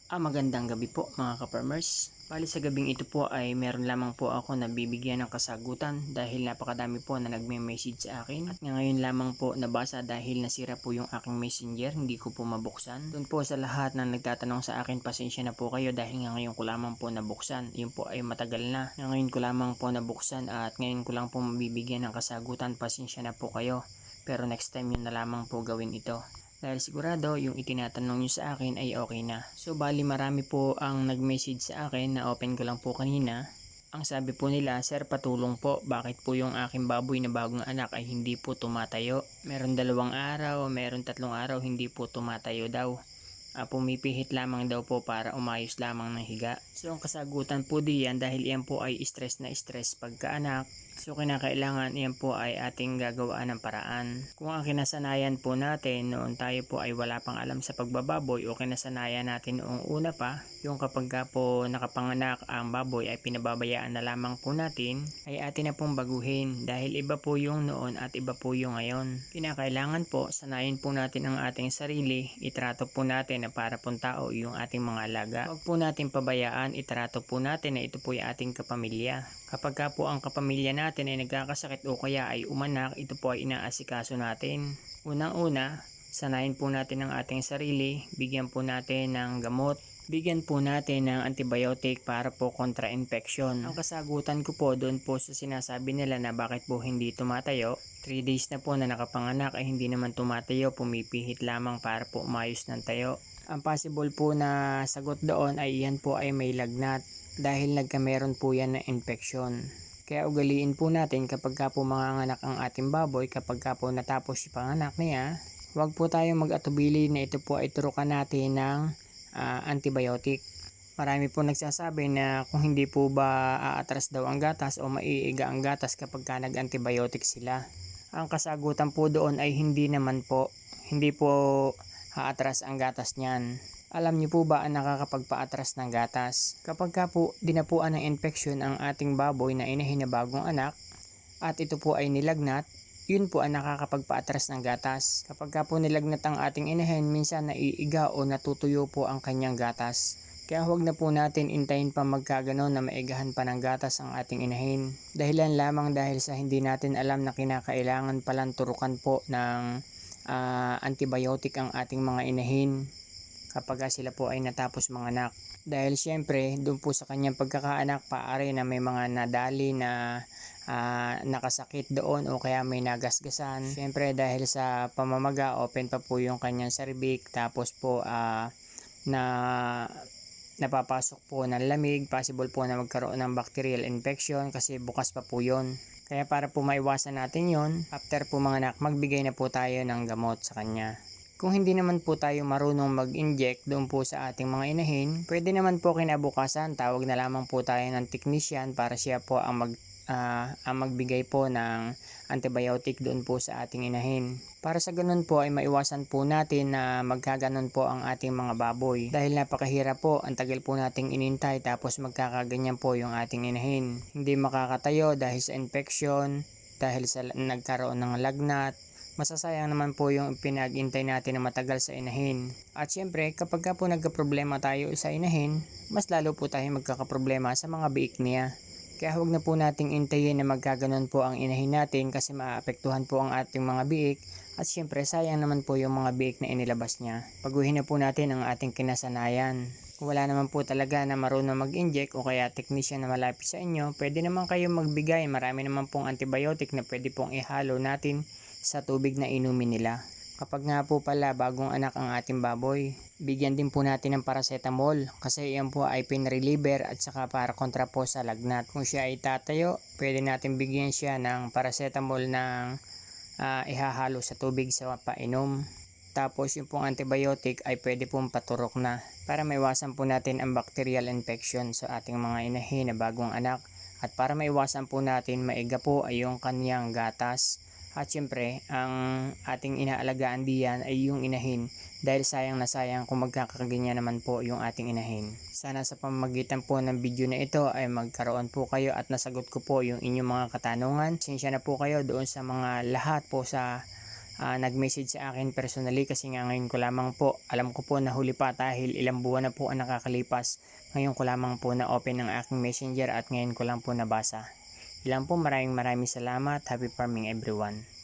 Magandang gabi po mga ka-farmers. Bali sa gabing ito po ay meron lamang po ako na bibigyan ng kasagutan dahil napakadami po na nagme-message sa akin. At ngayon lamang po nabasa dahil nasira po yung aking messenger, hindi ko po mabuksan. Doon po sa lahat na nagtatanong sa akin, pasensya na po kayo dahil ngayon ko lamang po nabuksan. Yun po ay matagal na. Ngayon ko lamang po nabuksan at ngayon ko lang po mabibigyan ng kasagutan, pasensya na po kayo. Pero next time yun na lamang po gawin ito. Dahil sigurado yung itinatanong nyo sa akin ay okay na. So bali marami po ang nag-message sa akin na open ko lang po kanina. Ang sabi po nila, "Sir, patulong po, bakit po yung aking baboy na bagong anak ay hindi po tumatayo? Meron 2 araw, meron 3 araw, hindi po tumatayo daw. Pumipihit lamang daw po para umayos lamang ng higa." So ang kasagutan po diyan, dahil iyan po ay stress na stress pagkaanak, so kinakailangan iyan po ay ating gagawaan ng paraan. Kung ang kinasanayan po natin noon tayo po ay wala pang alam sa pagbababoy, o kinasanayan natin noong una pa, yung kapag ka po nakapanganak ang baboy ay pinababayaan na lamang po natin, ay atin na pong baguhin dahil iba po yung noon at iba po yung ngayon. Kinakailangan po sanayin po natin ang ating sarili, itrato po natin na para pong tao yung ating mga alaga. Huwag po natin pabayaan, itrato po natin na ito po yung ating kapamilya. Kapag ka po ang kapamilya natin ay nagkakasakit o kaya ay umanak, ito po ay inaasikaso natin. Unang-una, sanayin po natin ang ating sarili, bigyan po natin ng gamot, bigyan po natin ng antibiotic para po kontra infection. Ang kasagutan ko po doon po sa sinasabi nila na bakit po hindi tumatayo, 3 days na po na nakapanganak ay hindi naman tumatayo, pumipihit lamang para po umayos ng tayo. Ang possible po na sagot doon ay iyan po ay may lagnat dahil nagkameron po yan na infection. Kaya ugaliin po natin kapag ka po manganganak ang ating baboy, kapag ka po natapos yung panganak niya, huwag po tayong mag-atubili na ito po ay turukan natin ng antibiotic. Marami po nagsasabi na kung hindi po ba aatras daw ang gatas o maiiga ang gatas kapag ka nag-antibiotic sila. Ang kasagutan po doon ay hindi naman po, hindi po aatras ang gatas niyan. Alam niyo po ba ang nakakapagpaatras ng gatas? Kapag ka po dinapuan ng infeksyon ang ating baboy na inahin na bagong anak at ito po ay nilagnat, yun po ang nakakapagpaatras ng gatas. Kapag ka po nilagnat ang ating inahin, minsan naiiga o natutuyo po ang kanyang gatas. Kaya huwag na po natin intayin pa magkaganon na maigahan pa ng gatas ang ating inahin. Dahilan lamang dahil sa hindi natin alam na kinakailangan palang turukan po ng antibiotic ang ating mga inahin kapag sila po ay natapos manganak. Dahil syempre, doon po sa kanyang pagkakaanak, paari na may mga nadali na nakasakit doon o kaya may nagasgasan. Syempre dahil sa pamamaga, open pa po yung kanyang cervix, tapos po na napapasok po ng lamig, possible po na magkaroon ng bacterial infection kasi bukas pa po yun. Kaya para po maiwasan natin yon, after po manganak, magbigay na po tayo ng gamot sa kanya. Kung hindi naman po tayo marunong mag-inject doon po sa ating mga inahin, pwede naman po kinabukasan, tawag na lamang po tayo ng technician para siya po ang magbigay po ng antibiotic doon po sa ating inahin. Para sa ganun po ay maiwasan po natin na magkaganon po ang ating mga baboy. Dahil napakahirap po, ang tagal po nating inintay tapos magkakaganyan po yung ating inahin. Hindi makakatayo dahil sa infection, dahil sa nagkaroon ng lagnat, masasayang naman po yung pinag-intay natin na matagal sa inahin. At syempre, kapag ka po nagka-problema tayo sa inahin, mas lalo po tayo magkakaproblema sa mga biik niya. Kaya huwag na po nating intayin na magkaganon po ang inahin natin kasi maapektuhan po ang ating mga biik. At syempre, sayang naman po yung mga biik na inilabas niya. Paguhin na po natin ang ating kinasanayan. Kung wala naman po talaga na marunong mag-inject o kaya technician na malapit sa inyo, pwede naman kayong magbigay. Marami naman pong antibiotic na pwede pong ihalo natin sa tubig na inumin nila. Kapag nga po pala bagong anak ang ating baboy, bigyan din po natin ng paracetamol kasi iyan po ay pain reliever at saka para kontra po sa lagnat. Kung siya ay tatayo, pwede natin bigyan siya ng paracetamol ng ihahalo sa tubig sa painom. Tapos yung pong antibiotic ay pwede pong paturok na para maiwasan po natin ang bacterial infection sa ating mga inahin na bagong anak at para maiwasan po natin maiga po ay yung kanyang gatas. At syempre, ang ating inaalagaan diyan ay yung inahin dahil sayang na sayang kung magkakaganyan naman po yung ating inahin. Sana sa pamamagitan po ng video na ito ay magkaroon po kayo at nasagot ko po yung inyong mga katanungan. Sinsya na po kayo doon sa mga lahat po sa nag-message sa akin personally kasi nga ngayon ko lamang po, alam ko po na huli pa dahil ilang buwan na po ang nakakalipas. Ngayon ko lamang po na open ang aking messenger at ngayon ko lang po nabasa. Ilan po, maraming salamat. Happy farming everyone.